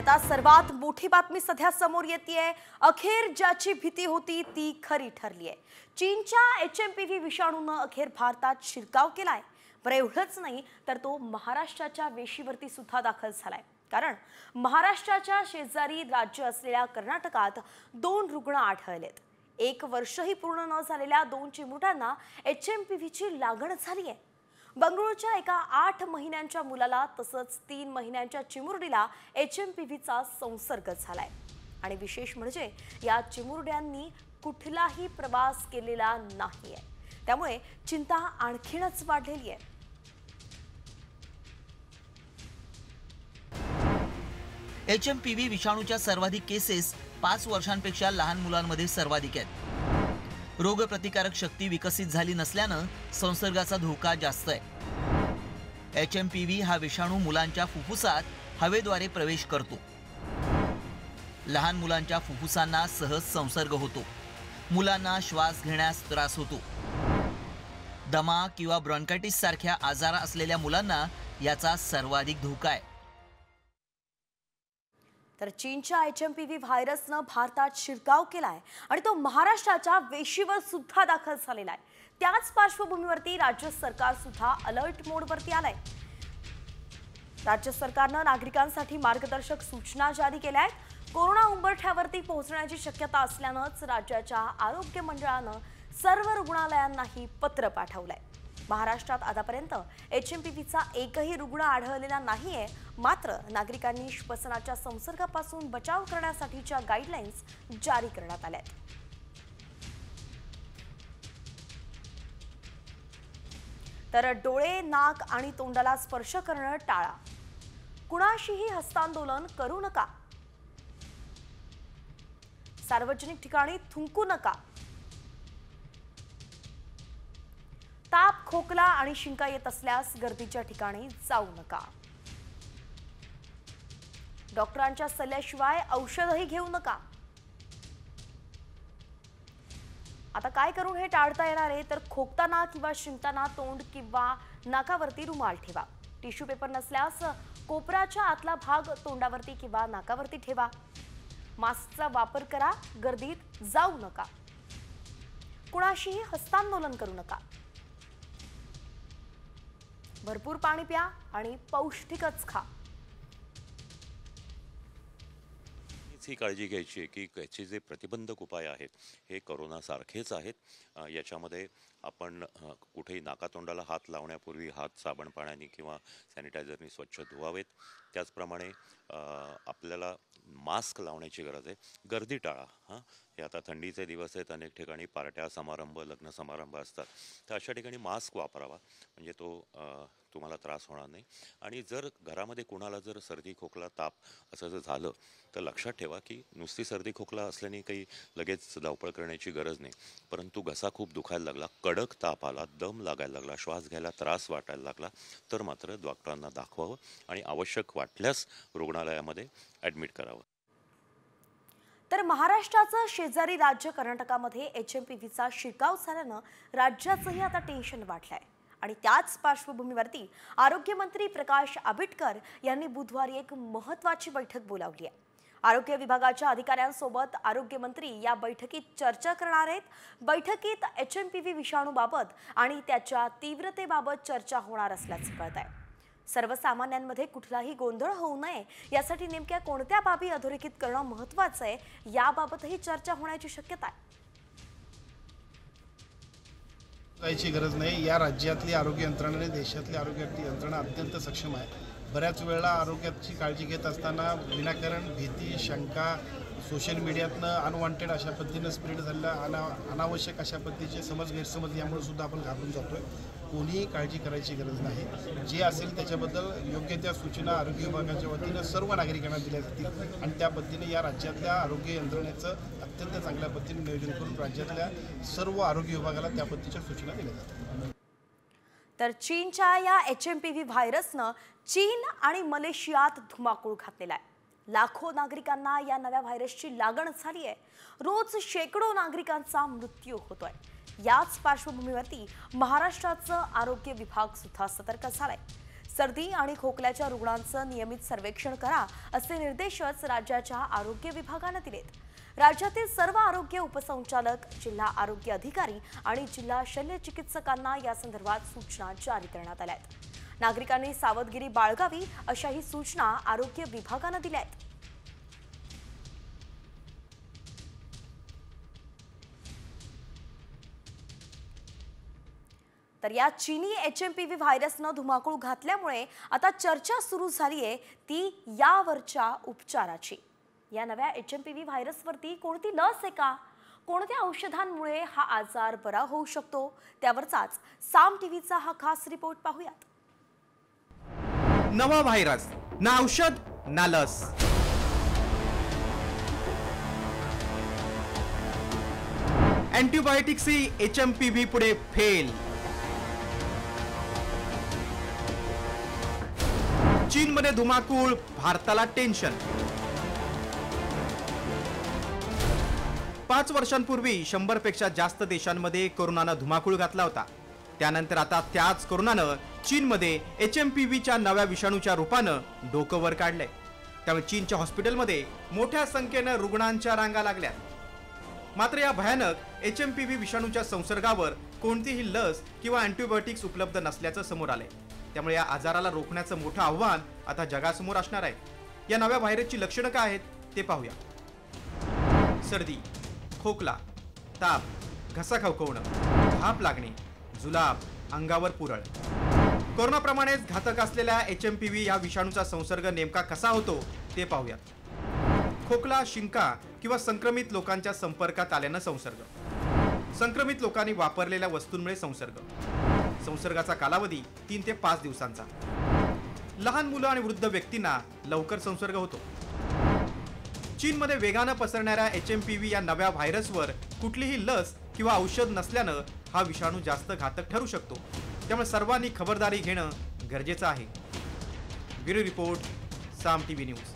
आता सर्वात मोठी बातमी सध्या समोर येतेय। अखेर ज्याची भीती होती ती खरी ठरली आहे। चीनच्या HMPV विषाणूने अखेर भारतात शिरकाव केलाय। बरं एवढंच नाही तर तो महाराष्ट्राच्या वेशीवरती सुद्धा दाखल झालाय। कारण महाराष्ट्राच्या शेजारी राज्य असलेल्या कर्नाटकात 2 रुग्ण आढळलेत। 1 वर्षही पूर्ण न झालेल्या 2 चिमुरड्यांना HMPVची लागण झाली आहे। बंगळुरूच्या एका 8 महिन्यांच्या मुलाला तसंच 3 महिन्यांच्या चिमुरडीला HMPVचा संसर्ग झालाय। आणि विशेष म्हणजे या चिमुरड्यांनी कुठलाही प्रवास केलेला नाहीये। त्यामुळे चिंता आणखीनच वाढलेली आहे। HMPV विषाणूच्या सर्वाधिक केसेस 5 वर्षांपेक्षा लहान मुलांमध्ये सर्वाधिक आहेत। रोगप्रतिकारक शक्ती विकसित झाली नसल्यानं संसर्गाचा धोका जास्त आहे। HMPV हा विषाणू मुलांच्या फुफ्फुसात हवेद्वारे प्रवेश करतो। लहान मुलांच्या फुफ्फुसांना सहज संसर्ग होतो। मुलांना श्वास घेण्यास त्रास होतो। दमा किंवा ब्रॉन्कायटिस सारख्या आजार असलेल्या मुलांना याचा सर्वाधिक धोका आहे। तर चीनच्या HMPV व्हायरसने भारतात शिरकाव केलाय आणि तो महाराष्ट्राच्या वेशीवर सुद्धा दाखल झालेला आहे। त्याच पार्श्वभूमीवरती राज्य सरकार सुद्धा अलर्ट मोडवरती आलंय। राज्य सरकारने नागरिकांसाठी मार्गदर्शक सूचना जारी केल्या आहेत। कोरोना उंबरठ्यावरती पोहोचण्याची शक्यता असल्यानेच राज्याच्या आरोग्य मंडळाने सर्व रुग्णालयांनाही पत्र पाठवलंय। महाराष्ट्रात आतापर्यंत HMPVचा एकही रुग्ण आढळलेला नाहीये। मात्र नागरिकांनी श्वसनाच्या संसर्गापासून बचाव करण्यासाठीच्या गाईडलाईन्स जारी करण्यात आल्या आहेत। तर डोळे, नाक आणि तोंडाला स्पर्श करणं टाळा। कुणाशीही हस्तांदोलन करू नका। सार्वजनिक ठिकाणी थुंकू नका। ताप, खोकला आणि शिंका येत असल्यास गर्दीच्या ठिकाणी जाऊ नका। डॉक्टरांच्या सल्ल्याशिवाय औषधही घेऊ नका। आता काय करून हे टाळता येणार आहे तर खोकताना किंवा शिंकताना तोंड किंवा नाकावरती रुमाल ठेवा। टिश्यू पेपर नसल्यास कोपराच्या आतला भाग तोंडावरती किंवा नाकावरती ठेवा। मास्कचा वापर करा। गर्दीत जाऊ नका। कुणाशीही हस्तांदोलन करू नका। भरपूर पाणी प्या आणि पौष्टिकच खा। ही काळजी घ्यायची आहे की याचे जे प्रतिबंधक उपाय आहेत हे कोरोना सारखेच आहेत। याच्यामध्ये आपण कुठेही नाकातोंडाला हात लावण्यापूर्वी हात साबण पाण्याने किंवा सॅनिटायझरने स्वच्छ धुवावेत। त्याचप्रमाणे आपल्याला मास्क लावण्याची गरज आहे। गर्दी टाळा। हे आता थंडीचे दिवस आहेत। अनेक ठिकाणी पार्ट्या, समारंभ, लग्न समारंभ असतात। तर अशा ठिकाणी मास्क वापरावा म्हणजे तो तुम्हाला त्रास होणार नाही। आणि जर घरामध्ये कुणाला जर सर्दी, खोकला, ताप असं जर झालं तर लक्षात ठेवा की नुसती सर्दी, खोकला असल्याने काही लगेच धावपळ करण्याची गरज नाही। परंतु घसा खूप दुखायला लागला, कडक ताप आला, दम लागायला लागला, श्वास घ्यायला त्रास वाटायला लागला तर मात्र डॉक्टरांना दाखवावं आणि आवश्यक वाटल्यास रुग्णालयामध्ये ॲडमिट करावं। तर महाराष्ट्राचं शेजारी राज्य कर्नाटकामध्ये HMPVचा शिरकाव झाल्यानं राज्याचंही आता टेन्शन वाढलंय। आणि त्याच पार्श्वभूमीवरती आरोग्य मंत्री प्रकाश आंबेडकर यांनी बुधवारी एक महत्त्वाची बैठक बोलावली आहे। आरोग्य विभागाच्या अधिकाऱ्यांसोबत आरोग्य मंत्री या बैठकीत चर्चा करणार आहेत। बैठकीत HMPV विषाणूबाबत आणि त्याच्या तीव्रतेबाबत चर्चा होणार असल्याचं कळतंय। सर्वसामान्यांमध्ये कुठलाही गोंधळ होऊ नये यासाठी नेमक्या कोणत्या बाबी अधोरेखित करणं महत्त्वाचं आहे याबाबतही चर्चा होण्याची शक्यता आहे। कायची गरज नाही। या राज्यातली आरोग्य यंत्रणा आणि देशातली आरोग्य यंत्रणा अत्यंत सक्षम आहे। बऱ्याच वेळा आरोग्याची काळजी घेत असताना विनाकारण भीती, शंका, सोशल मीडियातनं अनवॉन्टेड अशा पद्धतीनं स्प्रेड झालेला अनावश्यक अशा पद्धतीचे गैरसमज यामुळे सुद्धा आपण घाबरून जातोय। कोणीही काळजी करायची गरज नाही। जे असेल त्याच्याबद्दल योग्य त्या सूचना आरोग्य विभागाच्या वतीनं सर्व नागरिकांना दिल्या जातील आणि त्या पद्धतीने या राज्यातल्या आरोग्य यंत्रणेचं अत्यंत चांगल्या पद्धतीने नियोजन करून राज्यातल्या सर्व आरोग्य विभागाला त्या पद्धतीच्या सूचना दिल्या जातील। तर चीनच्या या HMPV व्हायरसनं चीन आणि मलेशियात धुमाकूळ घातलेला आहे। लाखो नागरिकांना या नव्या व्हायरसची लागण झाली आहे। रोज शेकडो नागरिकांचा मृत्यू होतोय। याच पार्श्वभूमीवरती महाराष्ट्राचं आरोग्य विभाग सुद्धा सतर्क झालाय। सर्दी आणि खोकल्याच्या रुग्णांचं नियमित सर्वेक्षण करा असे निर्देशच राज्याच्या आरोग्य विभागाने दिलेत. राज्यातील सर्व आरोग्य उपसंचालक, जिल्हा आरोग्य अधिकारी आणि जिल्हा शल्य चिकित्सकांना या संदर्भात सूचना जारी करण्यात आल्यात. नागरिकांनी सावधगिरी बाळगावी अशाही सूचना आरोग्य विभागाने दिल्या आहेत. तर या चीनी HMPV व्हायरसनं धुमाकूळ घातल्यामुळे आता चर्चा सुरू झाली आहे ती यावरच्या उपचाराची. या नव्या HMPV व्हायरसवरती कोणती लस आहे का, कोणत्या औषधांमुळे हा आजार बरा होऊ शकतो, त्यावरचाच साम टीव्हीचा हा खास रिपोर्ट पाहूयात. नवा व्हायरस, ना औषध ना लस. अँटीबायोटिक्सही HMPV पुढे फेल. चीनमध्ये धुमाकूळ, भारताला टेन्शन. 5 वर्षांपूर्वी 100 पेक्षा जास्त देशांमध्ये कोरोनानं धुमाकूळ घातला होता. त्यानंतर आता त्याच कोरोनानं चीनमध्ये HMPVच्या नव्या विषाणूच्या रूपानं डोकं वर काढलंय. त्यामुळे चीनच्या हॉस्पिटलमध्ये मोठ्या संख्येनं रुग्णांच्या रांगा लागल्या. मात्र या भयानक HMPV विषाणूच्या संसर्गावर कोणतीही लस किंवा अँटीबायोटिक्स उपलब्ध नसल्याचं समोर आलंय. त्यामुळे या आजाराला रोखण्याचं मोठं आव्हान आता जगासमोर असणार आहे. या नव्या व्हायरसची लक्षणं काय आहेत ते पाहूया. सर्दी, खोकला, ताप, घसा खवखवणं, धाप लागणे, जुलाब, अंगावर पुरळ. कोरोनाप्रमाणेच घातक असलेल्या HMPV या विषाणूचा संसर्ग नेमका कसा होतो ते पाहूयात. खोकला, शिंका किंवा संक्रमित लोकांच्या संपर्कात आल्यानं संसर्ग. संक्रमित लोकांनी वापरलेल्या वस्तूंमुळे संसर्ग. संसर्गाचा कालावधी 3 ते 5 दिवसांचा. लहान मुलं आणि वृद्ध व्यक्तींना लवकर संसर्ग होतो. चीनमध्ये वेगानं पसरणाऱ्या HMPV या नव्या व्हायरसवर कुठलीही लस किंवा औषध नसल्यानं हा विषाणू जास्त घातक ठरू शकतो. त्यामुळे सर्वांनी खबरदारी घेणं गरजेचं आहे. ब्युरो रिपोर्ट, साम टीव्ही न्यूज.